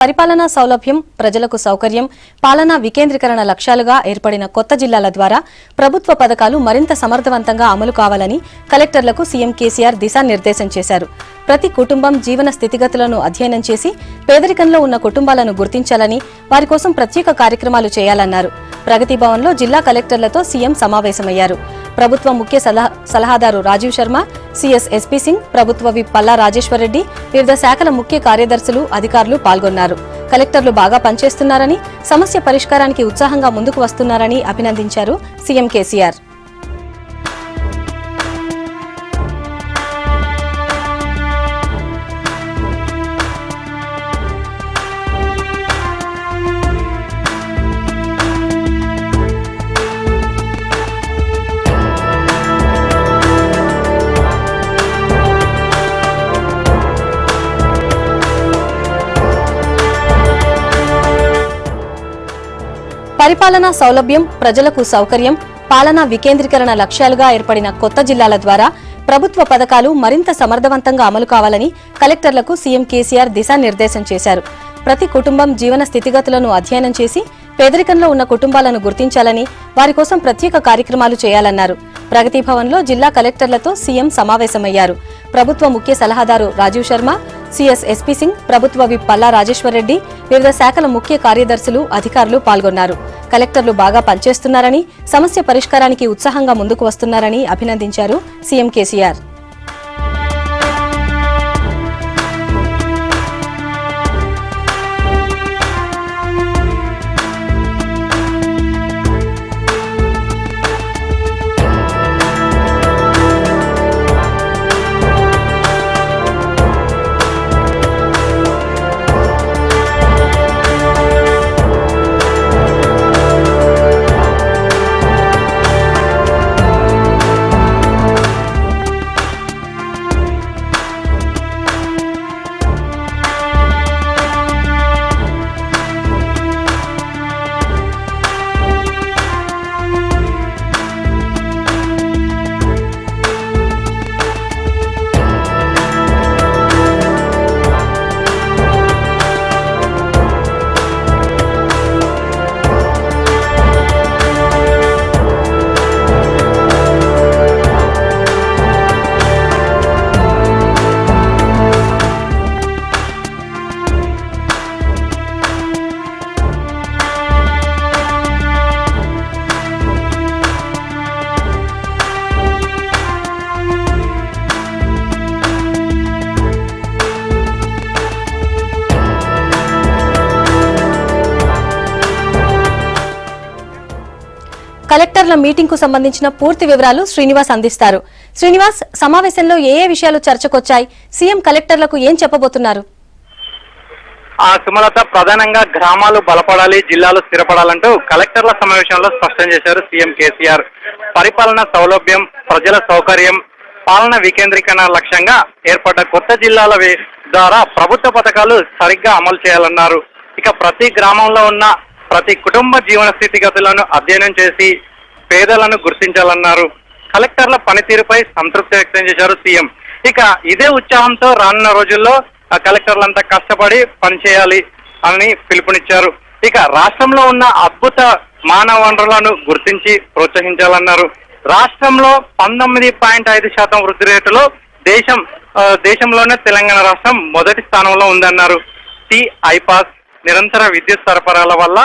పరిపాలనా సౌలభ్యం, ప్రజలకు సౌకర్యం, పాలనా వికేంద్రీకరణ లక్ష్యాలుగా ఏర్పడిన కొత్త జిల్లాల ద్వారా ప్రభుత్వ పథకాలు మరింత సమర్థవంతంగా అమలు కావాలని కలెక్టర్లకు సీఎం కేసీఆర్ దిశానిర్దేశం చేశారు. ప్రతి కుటుంబం జీవన స్థితిగతులను అధ్యయనం చేసి పేదరికంలో ఉన్న కుటుంబాలను గుర్తించాలని, వారి కోసం ప్రత్యేక కార్యక్రమాలు చేయాలన్నారు. ప్రగతి భవన్లో జిల్లా కలెక్టర్లతో సీఎం సమావేశమయ్యారు. ప్రభుత్వ ముఖ్య సలహాదారు రాజీవ్ శర్మ, సీఎస్ ఎస్పీ సింగ్, ప్రభుత్వ విప్ పల్లా రాజేశ్వరరెడ్డి, వివిధ శాఖల ముఖ్య కార్యదర్శులు, అధికారులు పాల్గొన్నారు. కలెక్టర్లు బాగా పనిచేస్తున్నారని, సమస్య పరిష్కారానికి ఉత్సాహంగా ముందుకు వస్తున్నారని అభినందించారు సీఎం కేసీఆర్. పరిపాలనా సౌలభ్యం, ప్రజలకు సౌకర్యం, పాలనా వికేంద్రీకరణ లక్ష్యాలుగా ఏర్పడిన కొత్త జిల్లాల ద్వారా ప్రభుత్వ పథకాలు మరింత సమర్థవంతంగా అమలు కావాలని కలెక్టర్లకు సీఎం కేసీఆర్ దిశానిర్దేశం చేశారు. ప్రతి కుటుంబం జీవన స్థితిగతులను అధ్యయనం చేసి పేదరికంలో ఉన్న కుటుంబాలను గుర్తించాలని, వారి కోసం ప్రత్యేక కార్యక్రమాలు చేయాలన్నారు. ప్రగతి భవన్లో జిల్లా కలెక్టర్లతో సీఎం సమావేశమయ్యారు. ప్రభుత్వ ముఖ్య సలహాదారు రాజీవ్ శర్మ, సీఎస్ ఎస్పీ సింగ్, ప్రభుత్వ విప్ పల్లా రాజేశ్వరరెడ్డి, వివిధ శాఖల ముఖ్య కార్యదర్శులు, అధికారులు పాల్గొన్నారు. కలెక్టర్లు బాగా పనిచేస్తున్నారని, సమస్య పరిష్కారానికి ఉత్సాహంగా ముందుకు వస్తున్నారని అభినందించారు సీఎం కేసీఆర్. కలెక్టర్ల మీటింగ్ కు సంబంధించిన పూర్తి వివరాలు శ్రీనివాస్ అందిస్తారు. శ్రీనివాస్, సమావేశంలో ఏ విషయాలు చర్చకొచ్చాయి? సీఎం కలెక్టర్లకు ఏం చెప్పబోతున్నారు? సుమలత, ప్రధానంగా గ్రామాలు బలపడాలి, జిల్లాలు స్థిరపడాలంటూ కలెక్టర్ల సమావేశంలో స్పష్టం చేశారు సీఎం కేసీఆర్. పరిపాలన సౌలభ్యం, ప్రజల సౌకర్యం, పాలన వికేంద్రీకరణ లక్ష్యంగా ఏర్పడ్డ కొత్త జిల్లాల ద్వారా ప్రభుత్వ పథకాలు సరిగ్గా అమలు చేయాలన్నారు. ఇక ప్రతి గ్రామంలో ఉన్న ప్రతి కుటుంబ జీవన స్థితిగతులను అధ్యయనం చేసి పేదలను గుర్తించాలన్నారు. కలెక్టర్ల పనితీరుపై సంతృప్తి వ్యక్తం చేశారు సీఎం. ఇక ఇదే ఉత్సాహంతో రానున్న రోజుల్లో కలెక్టర్లంతా కష్టపడి పనిచేయాలి అని పిలుపునిచ్చారు. ఇక రాష్ట్రంలో ఉన్న అద్భుత మానవ వనరులను గుర్తించి ప్రోత్సహించాలన్నారు. రాష్ట్రంలో 19.5% వృద్ధి రేటులో దేశంలోనే తెలంగాణ రాష్ట్రం మొదటి స్థానంలో ఉందన్నారు. ఐపాస్ నిరంతర విద్యుత్ సరఫరాల వల్ల